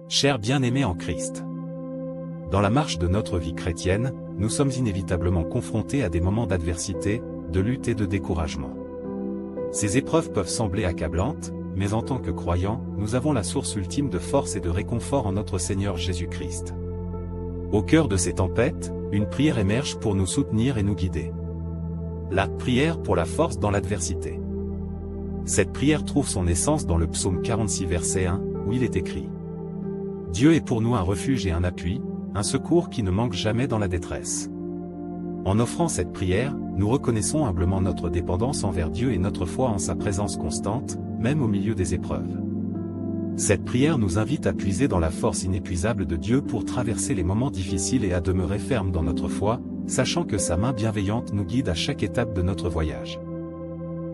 Chers bien-aimés en Christ. Dans la marche de notre vie chrétienne, nous sommes inévitablement confrontés à des moments d'adversité, de lutte et de découragement. Ces épreuves peuvent sembler accablantes, mais en tant que croyants, nous avons la source ultime de force et de réconfort en notre Seigneur Jésus-Christ. Au cœur de ces tempêtes, une prière émerge pour nous soutenir et nous guider. La prière pour la force dans l'adversité. Cette prière trouve son essence dans le psaume 46 verset 1, où il est écrit : Dieu est pour nous un refuge et un appui, un secours qui ne manque jamais dans la détresse. En offrant cette prière, nous reconnaissons humblement notre dépendance envers Dieu et notre foi en sa présence constante, même au milieu des épreuves. Cette prière nous invite à puiser dans la force inépuisable de Dieu pour traverser les moments difficiles et à demeurer ferme dans notre foi, sachant que sa main bienveillante nous guide à chaque étape de notre voyage.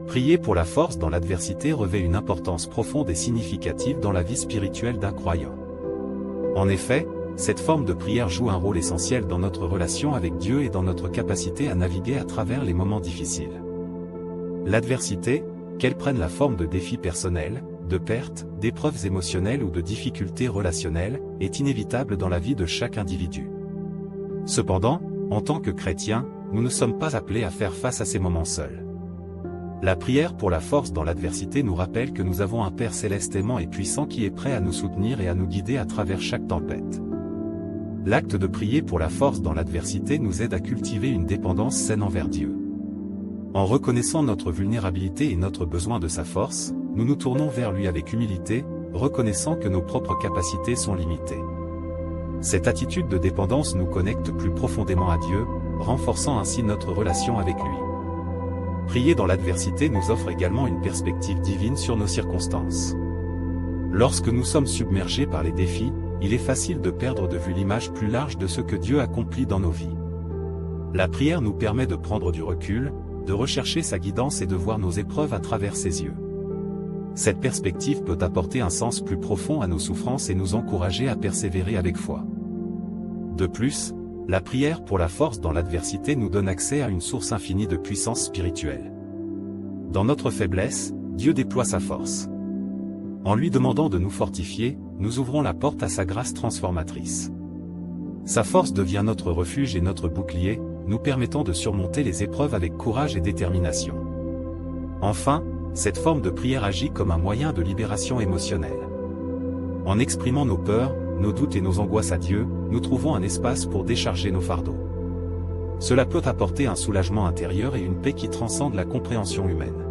Prier pour la force dans l'adversité revêt une importance profonde et significative dans la vie spirituelle d'un croyant. En effet, cette forme de prière joue un rôle essentiel dans notre relation avec Dieu et dans notre capacité à naviguer à travers les moments difficiles. L'adversité, qu'elle prenne la forme de défis personnels, de pertes, d'épreuves émotionnelles ou de difficultés relationnelles, est inévitable dans la vie de chaque individu. Cependant, en tant que chrétiens, nous ne sommes pas appelés à faire face à ces moments seuls. La prière pour la force dans l'adversité nous rappelle que nous avons un Père céleste aimant et puissant qui est prêt à nous soutenir et à nous guider à travers chaque tempête. L'acte de prier pour la force dans l'adversité nous aide à cultiver une dépendance saine envers Dieu. En reconnaissant notre vulnérabilité et notre besoin de sa force, nous nous tournons vers lui avec humilité, reconnaissant que nos propres capacités sont limitées. Cette attitude de dépendance nous connecte plus profondément à Dieu, renforçant ainsi notre relation avec lui. Prier dans l'adversité nous offre également une perspective divine sur nos circonstances. Lorsque nous sommes submergés par les défis, il est facile de perdre de vue l'image plus large de ce que Dieu accomplit dans nos vies. La prière nous permet de prendre du recul, de rechercher sa guidance et de voir nos épreuves à travers ses yeux. Cette perspective peut apporter un sens plus profond à nos souffrances et nous encourager à persévérer avec foi. De plus, la prière pour la force dans l'adversité nous donne accès à une source infinie de puissance spirituelle. Dans notre faiblesse, Dieu déploie sa force. En lui demandant de nous fortifier, nous ouvrons la porte à sa grâce transformatrice. Sa force devient notre refuge et notre bouclier, nous permettant de surmonter les épreuves avec courage et détermination. Enfin, cette forme de prière agit comme un moyen de libération émotionnelle. En exprimant nos peurs, nos doutes et nos angoisses à Dieu, nous trouvons un espace pour décharger nos fardeaux. Cela peut apporter un soulagement intérieur et une paix qui transcende la compréhension humaine.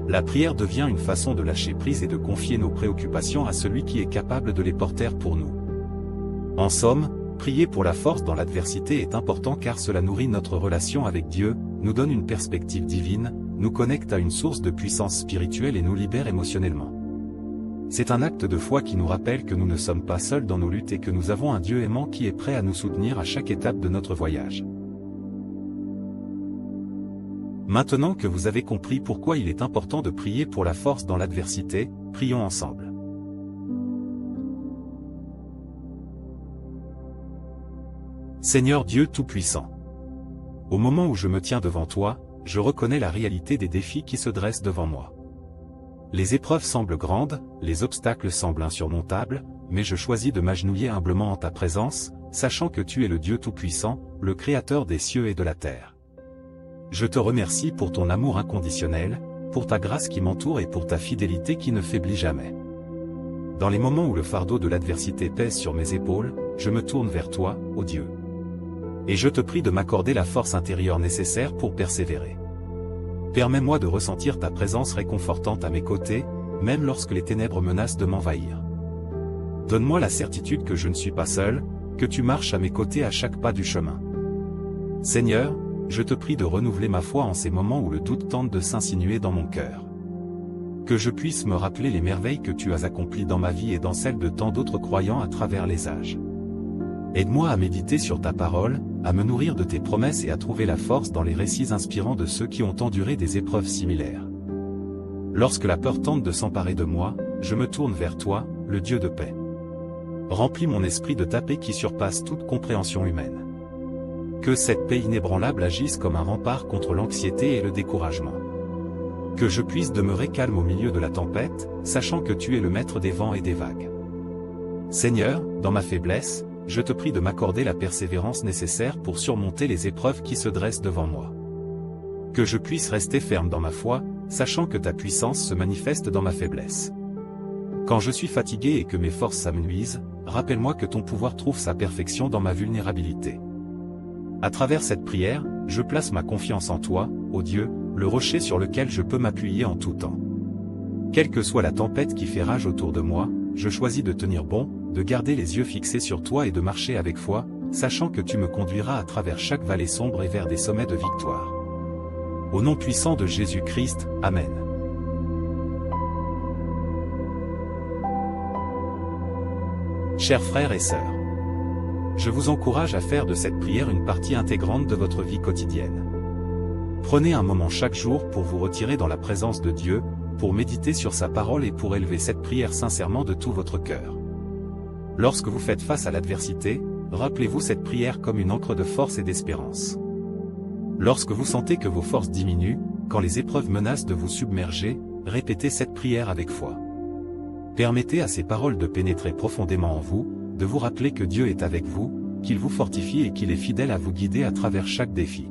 La prière devient une façon de lâcher prise et de confier nos préoccupations à celui qui est capable de les porter pour nous. En somme, prier pour la force dans l'adversité est important car cela nourrit notre relation avec Dieu, nous donne une perspective divine, nous connecte à une source de puissance spirituelle et nous libère émotionnellement. C'est un acte de foi qui nous rappelle que nous ne sommes pas seuls dans nos luttes et que nous avons un Dieu aimant qui est prêt à nous soutenir à chaque étape de notre voyage. Maintenant que vous avez compris pourquoi il est important de prier pour la force dans l'adversité, prions ensemble. Seigneur Dieu Tout-Puissant, au moment où je me tiens devant toi, je reconnais la réalité des défis qui se dressent devant moi. Les épreuves semblent grandes, les obstacles semblent insurmontables, mais je choisis de m'agenouiller humblement en ta présence, sachant que tu es le Dieu Tout-Puissant, le Créateur des cieux et de la terre. Je te remercie pour ton amour inconditionnel, pour ta grâce qui m'entoure et pour ta fidélité qui ne faiblit jamais. Dans les moments où le fardeau de l'adversité pèse sur mes épaules, je me tourne vers toi, ô Dieu. Et je te prie de m'accorder la force intérieure nécessaire pour persévérer. Permets-moi de ressentir ta présence réconfortante à mes côtés, même lorsque les ténèbres menacent de m'envahir. Donne-moi la certitude que je ne suis pas seul, que tu marches à mes côtés à chaque pas du chemin. Seigneur, je te prie de renouveler ma foi en ces moments où le doute tente de s'insinuer dans mon cœur. Que je puisse me rappeler les merveilles que tu as accomplies dans ma vie et dans celles de tant d'autres croyants à travers les âges. Aide-moi à méditer sur ta parole, à me nourrir de tes promesses et à trouver la force dans les récits inspirants de ceux qui ont enduré des épreuves similaires. Lorsque la peur tente de s'emparer de moi, je me tourne vers toi, le Dieu de paix. Remplis mon esprit de ta paix qui surpasse toute compréhension humaine. Que cette paix inébranlable agisse comme un rempart contre l'anxiété et le découragement. Que je puisse demeurer calme au milieu de la tempête, sachant que tu es le maître des vents et des vagues. Seigneur, dans ma faiblesse, je te prie de m'accorder la persévérance nécessaire pour surmonter les épreuves qui se dressent devant moi. Que je puisse rester ferme dans ma foi, sachant que ta puissance se manifeste dans ma faiblesse. Quand je suis fatigué et que mes forces s'amenuisent, rappelle-moi que ton pouvoir trouve sa perfection dans ma vulnérabilité. À travers cette prière, je place ma confiance en toi, ô Dieu, le rocher sur lequel je peux m'appuyer en tout temps. Quelle que soit la tempête qui fait rage autour de moi, je choisis de tenir bon, de garder les yeux fixés sur toi et de marcher avec foi, sachant que tu me conduiras à travers chaque vallée sombre et vers des sommets de victoire. Au nom puissant de Jésus-Christ, Amen. Chers frères et sœurs, je vous encourage à faire de cette prière une partie intégrante de votre vie quotidienne. Prenez un moment chaque jour pour vous retirer dans la présence de Dieu, pour méditer sur sa parole et pour élever cette prière sincèrement de tout votre cœur. Lorsque vous faites face à l'adversité, rappelez-vous cette prière comme une encre de force et d'espérance. Lorsque vous sentez que vos forces diminuent, quand les épreuves menacent de vous submerger, répétez cette prière avec foi. Permettez à ces paroles de pénétrer profondément en vous, de vous rappeler que Dieu est avec vous, qu'il vous fortifie et qu'il est fidèle à vous guider à travers chaque défi.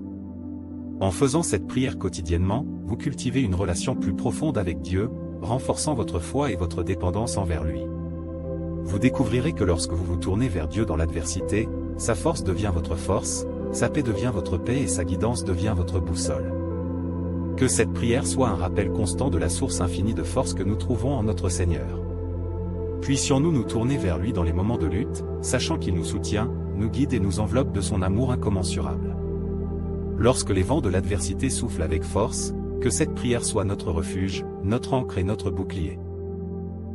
En faisant cette prière quotidiennement, vous cultivez une relation plus profonde avec Dieu, renforçant votre foi et votre dépendance envers lui. Vous découvrirez que lorsque vous vous tournez vers Dieu dans l'adversité, sa force devient votre force, sa paix devient votre paix et sa guidance devient votre boussole. Que cette prière soit un rappel constant de la source infinie de force que nous trouvons en notre Seigneur. Puissions-nous nous tourner vers lui dans les moments de lutte, sachant qu'il nous soutient, nous guide et nous enveloppe de son amour incommensurable. Lorsque les vents de l'adversité soufflent avec force, que cette prière soit notre refuge, notre ancre et notre bouclier.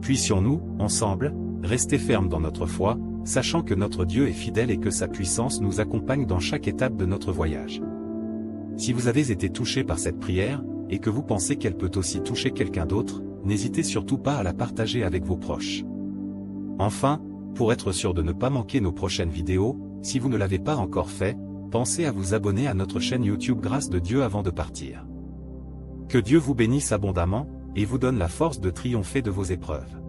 Puissions-nous, ensemble, rester fermes dans notre foi, sachant que notre Dieu est fidèle et que sa puissance nous accompagne dans chaque étape de notre voyage. Si vous avez été touché par cette prière, et que vous pensez qu'elle peut aussi toucher quelqu'un d'autre, n'hésitez surtout pas à la partager avec vos proches. Enfin, pour être sûr de ne pas manquer nos prochaines vidéos, si vous ne l'avez pas encore fait, pensez à vous abonner à notre chaîne YouTube Grâce de Dieu avant de partir. Que Dieu vous bénisse abondamment, et vous donne la force de triompher de vos épreuves.